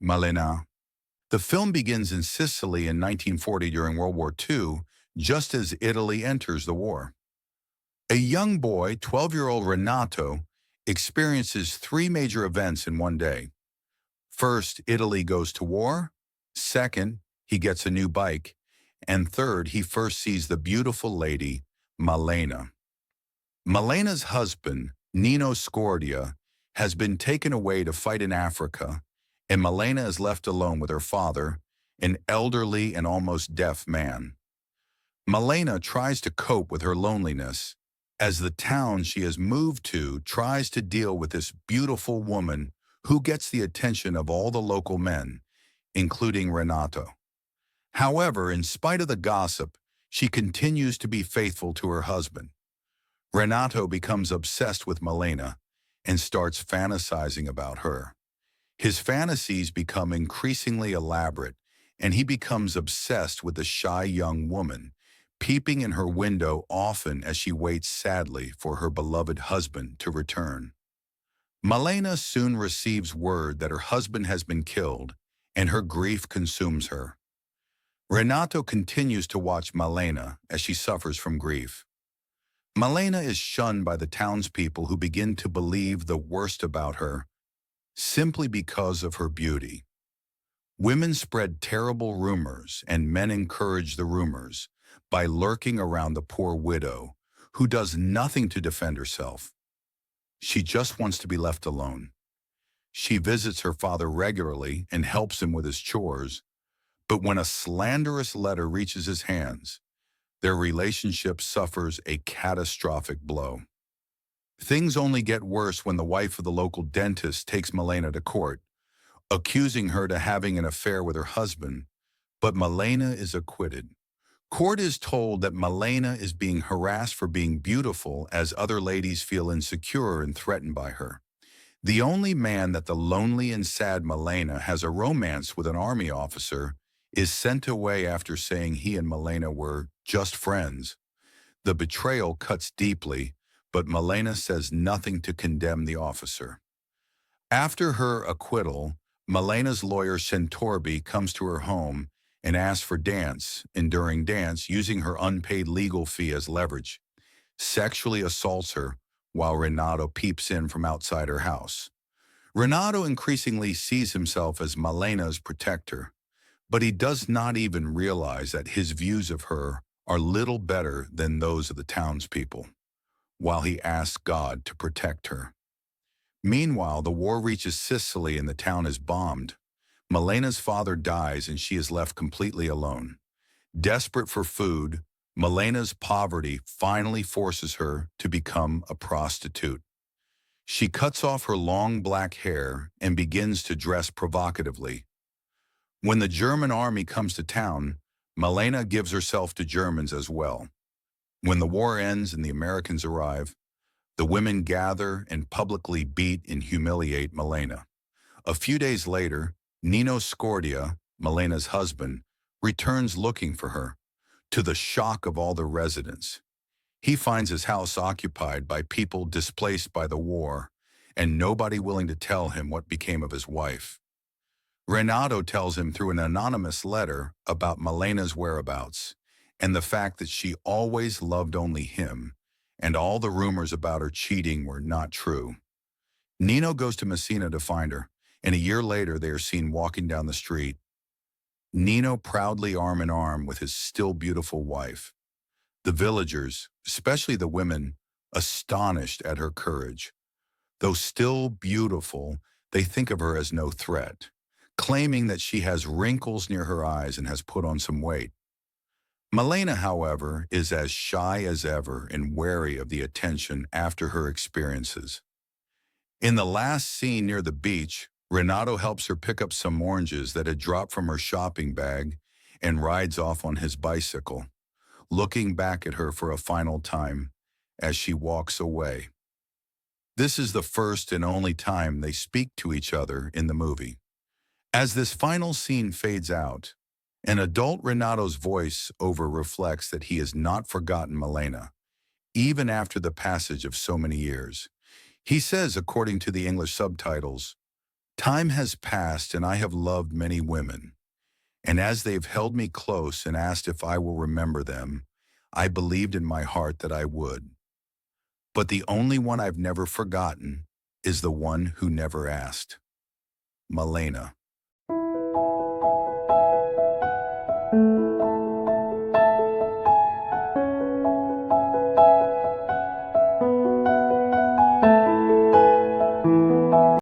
Malena. The film begins in Sicily in 1940 during World War II, just as Italy enters the war. A young boy, 12-year-old Renato, experiences three major events in one day. First, Italy goes to war. Second, he gets a new bike. And third, he first sees the beautiful lady, Malena. Malena's husband, Nino Scordia, has been taken away to fight in Africa, and Malena is left alone with her father, an elderly and almost deaf man. Malena tries to cope with her loneliness as the town she has moved to tries to deal with this beautiful woman who gets the attention of all the local men, including Renato. However, in spite of the gossip, she continues to be faithful to her husband. Renato becomes obsessed with Malena and starts fantasizing about her. His fantasies become increasingly elaborate, and he becomes obsessed with the shy young woman, peeping in her window often as she waits sadly for her beloved husband to return. Malena soon receives word that her husband has been killed, and her grief consumes her. Renato continues to watch Malena as she suffers from grief. Malena is shunned by the townspeople who begin to believe the worst about her simply because of her beauty. Women spread terrible rumors, and men encourage the rumors by lurking around the poor widow who does nothing to defend herself. She just wants to be left alone. She visits her father regularly and helps him with his chores, but when a slanderous letter reaches his hands, their relationship suffers a catastrophic blow. Things only get worse when the wife of the local dentist takes Malena to court, accusing her to having an affair with her husband, but Malena is acquitted. Court is told that Malena is being harassed for being beautiful as other ladies feel insecure and threatened by her. The only man that the lonely and sad Malena has a romance with, an army officer, is sent away after saying he and Malena were just friends. The betrayal cuts deeply, but Malena says nothing to condemn the officer. After her acquittal, Malena's lawyer Centorbi comes to her home and asks for dance, and during dance, using her unpaid legal fee as leverage, sexually assaults her while Renato peeps in from outside her house. Renato increasingly sees himself as Malena's protector, but he does not even realize that his views of her are little better than those of the townspeople, while he asks God to protect her. Meanwhile, the war reaches Sicily and the town is bombed. Malena's father dies and she is left completely alone. Desperate for food, Malena's poverty finally forces her to become a prostitute. She cuts off her long black hair and begins to dress provocatively. When the German army comes to town, Malena gives herself to Germans as well. When the war ends and the Americans arrive, the women gather and publicly beat and humiliate Malena. A few days later, Nino Scordia, Malena's husband, returns looking for her, to the shock of all the residents. He finds his house occupied by people displaced by the war, and nobody willing to tell him what became of his wife. Renato tells him through an anonymous letter about Malena's whereabouts, and the fact that she always loved only him, and all the rumors about her cheating were not true. Nino goes to Messina to find her, and a year later they are seen walking down the street. Nino proudly arm in arm with his still beautiful wife. The villagers, especially the women, astonished at her courage. Though still beautiful, they think of her as no threat, claiming that she has wrinkles near her eyes and has put on some weight. Malena, however, is as shy as ever and wary of the attention after her experiences. In the last scene near the beach, Renato helps her pick up some oranges that had dropped from her shopping bag and rides off on his bicycle, looking back at her for a final time as she walks away. This is the first and only time they speak to each other in the movie. As this final scene fades out, an adult Renato's voice over reflects that he has not forgotten Malena, even after the passage of so many years. He says, according to the English subtitles, Time has passed and I have loved many women, and as they've held me close and asked if I will remember them, I believed in my heart that I would. But the only one I've never forgotten is the one who never asked. Malena.